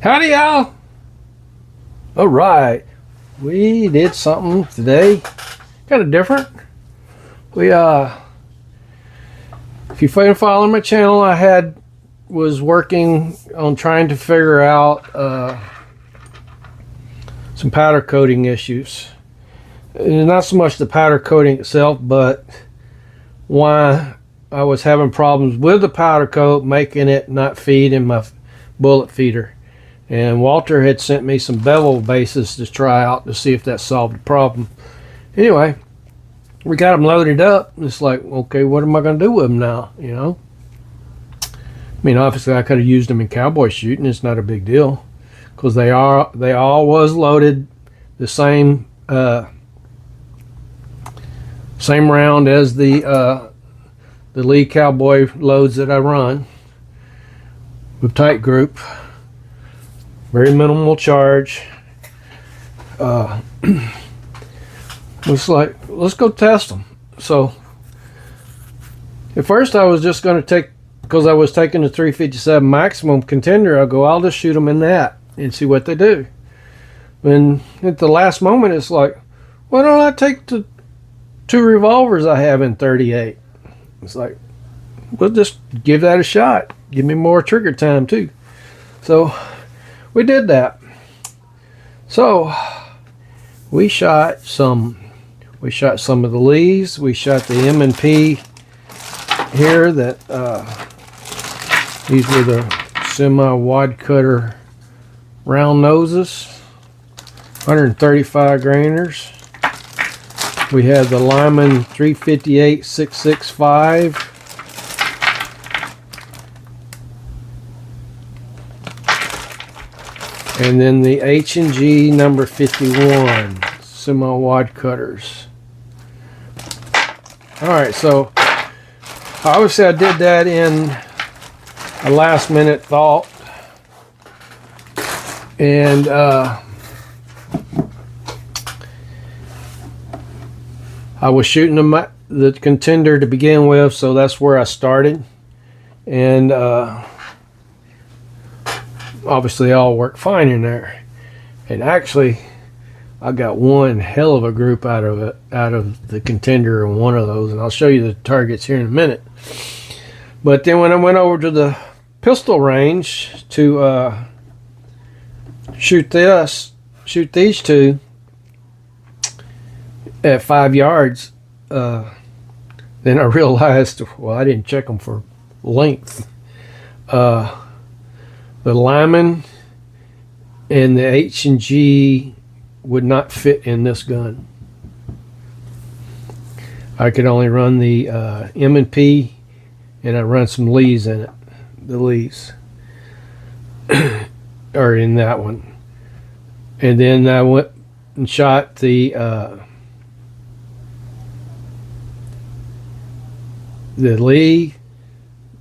Howdy, y'all. All right, we did something today, kind of different. We if you've been following my channel, was working on trying to figure out some powder coating issues. And not so much the powder coating itself, but why I was having problems with the powder coat, making it not feed in my bullet feeder. And Walter had sent me some bevel bases to try out to see if that solved the problem. Anyway, we got them loaded up. It's like, okay, what am I going to do with them now? You know, I mean, obviously I could have used them in cowboy shooting. It's not a big deal because they all was loaded the same same round as the Lee Cowboy loads that I run with tight group. Very minimal charge. It's like, let's go test them. So at first I was just going to take, because I was taking the 357 maximum contender, I'll just shoot them in that and see what they do. And at the last moment it's like, why don't I take the two revolvers I have in 38? It's like, we'll just give that a shot. Give me more trigger time too. So we did that. So we shot some of the Lees. We shot the M&P here. That these were the semi wad cutter round noses, 135 grainers. We had the Lyman 358 665. And then the H&G number 51 semi-wad cutters. Alright, so obviously I did that in a last minute thought. And I was shooting the contender to begin with, so that's where I started. And obviously all worked fine in there, and actually I got one hell of a group out of the contender in one of those, and I'll show you the targets here in a minute. But then when I went over to the pistol range to shoot these two at 5 yards, then I realized, well, I didn't check them for length. The Lyman and the H&G would not fit in this gun. I could only run the M&P, and I run some Lees in it. The Lees are in that one. And then I went and shot the Lee,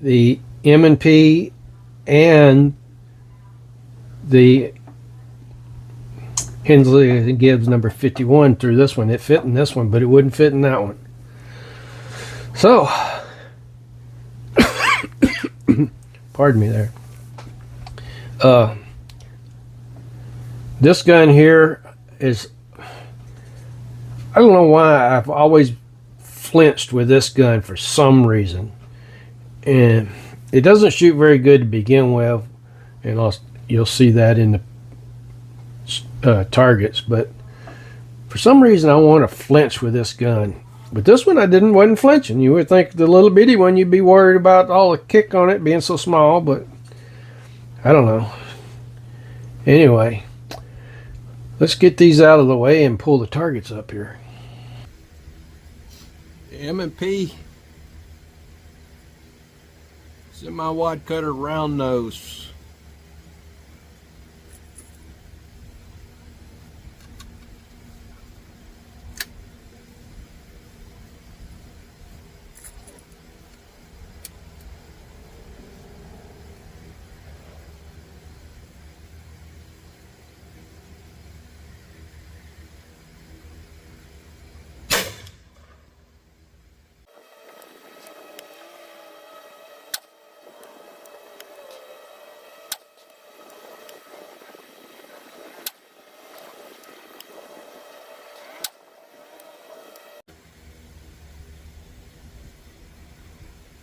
the M&P, and the Hensley Gibbs number 51 through this one. It fit in this one, but it wouldn't fit in that one. So, pardon me there. This gun here is, I don't know why I've always flinched with this gun for some reason. And it doesn't shoot very good to begin with, and you'll see that in the targets. But for some reason I want to flinch with this gun. But this one wasn't flinching. You would think the little bitty one you'd be worried about all the kick on it being so small, but I don't know. Anyway, let's get these out of the way and pull the targets up here. M&P semi-wide cutter round nose.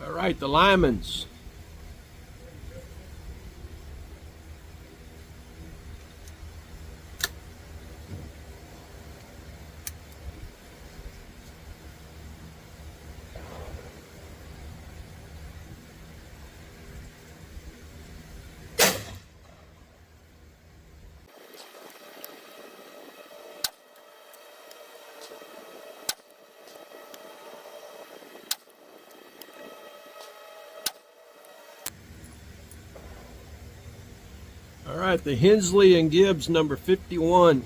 All right, the Lymans. All right, the Hensley and Gibbs number 51.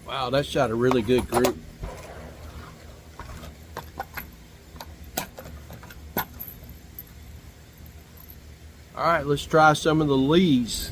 Wow, that shot a really good group. All right, let's try some of the Lees.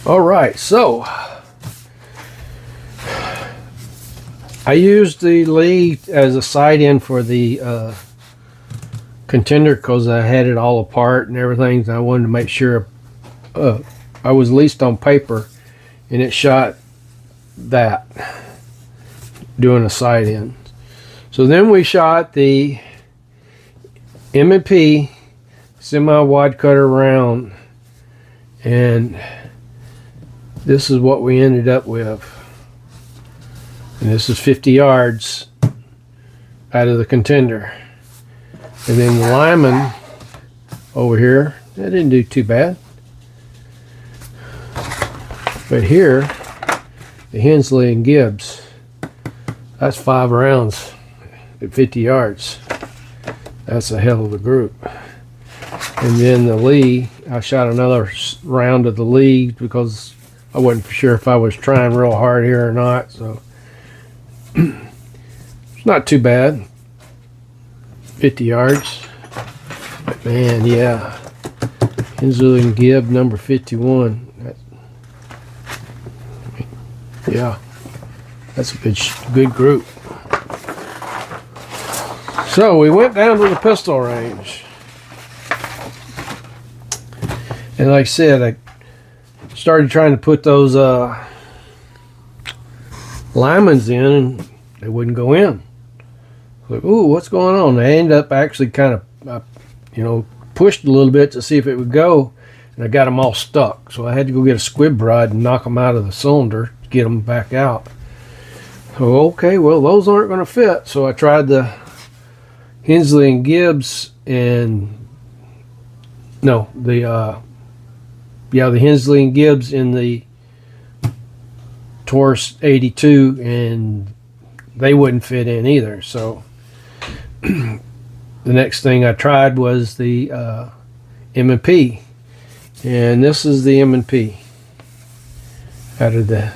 All right, so I used the Lee as a side-in for the contender because I had it all apart and everything. So I wanted to make sure I was least on paper, and it shot that doing a side-in. So then we shot the M&P semi-wide cutter round, and this is what we ended up with. And this is 50 yards out of the contender. And then the Lyman over here, that didn't do too bad. But here, the Hensley and Gibbs, that's 5 rounds at 50 yards. That's a hell of a group. And then the Lee, I shot another round of the Lee because I wasn't sure if I was trying real hard here or not. So it's not too bad. 50 yards. But man, yeah. Hensley and Gibb number 51. Yeah. That's a good group. So we went down to the pistol range. And like I said, I started trying to put those Lymans in, and they wouldn't go in. Like, ooh, what's going on? They ended up actually kind of, pushed a little bit to see if it would go. and I got them all stuck. So I had to go get a squib rod and knock them out of the cylinder to get them back out. So okay, well those aren't going to fit. So I tried the Hensley and Gibbs and the Hensley and Gibbs in the Taurus 82, and they wouldn't fit in either. So the next thing I tried was the M&P, and this is the M&P out of the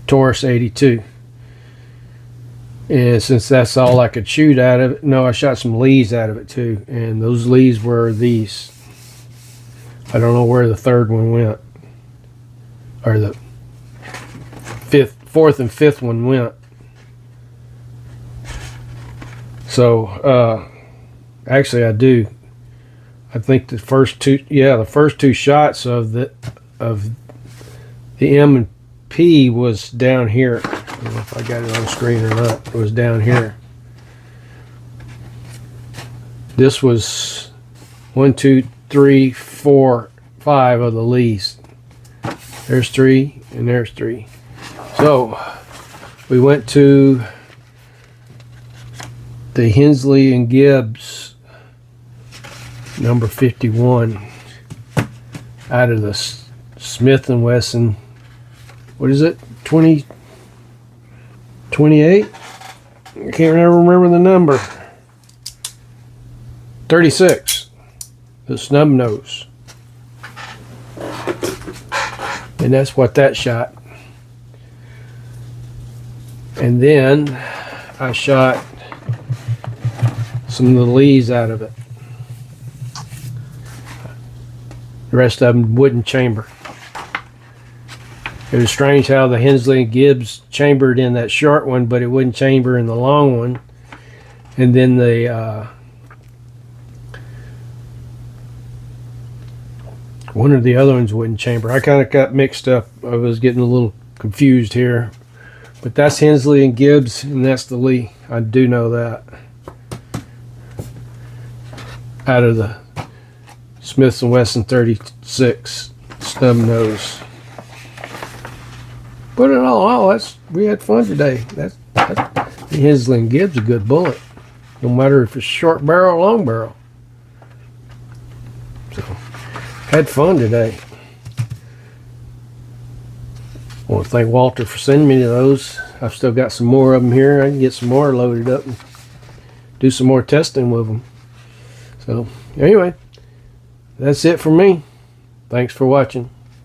Taurus 82. And since that's all I could shoot out of it, no, I shot some Lees out of it too, and those Lees were these. I don't know where the third one went, or the fourth and fifth one went. So actually I do. I think the first two shots of the M&P was down here. I don't know if I got it on screen or not. It was down here. This was 1, 2, 3, 4, 5 of the Lees. There's 3 and there's 3. So we went to the Hensley and Gibbs number 51 out of the Smith & Wesson. What is it? 28? I can't remember the number. 36. The snub nose. And that's what that shot. And then I shot some of the Lees out of it. The rest of them wooden chamber. It was strange how the Hensley and Gibbs chambered in that short one, but it wouldn't chamber in the long one. And then the one of the other ones wouldn't chamber. I kind of got mixed up. I was getting a little confused here. But that's Hensley and Gibbs, and that's the Lee. I do know that. Out of the Smith & Wesson 36 snub nose. But in all, we had fun today. That's the Hensley and Gibbs, a good bullet. No matter if it's short barrel or long barrel. So, had fun today. I want to thank Walter for sending me those. I've still got some more of them here. I can get some more loaded up and do some more testing with them. So, anyway, that's it for me. Thanks for watching.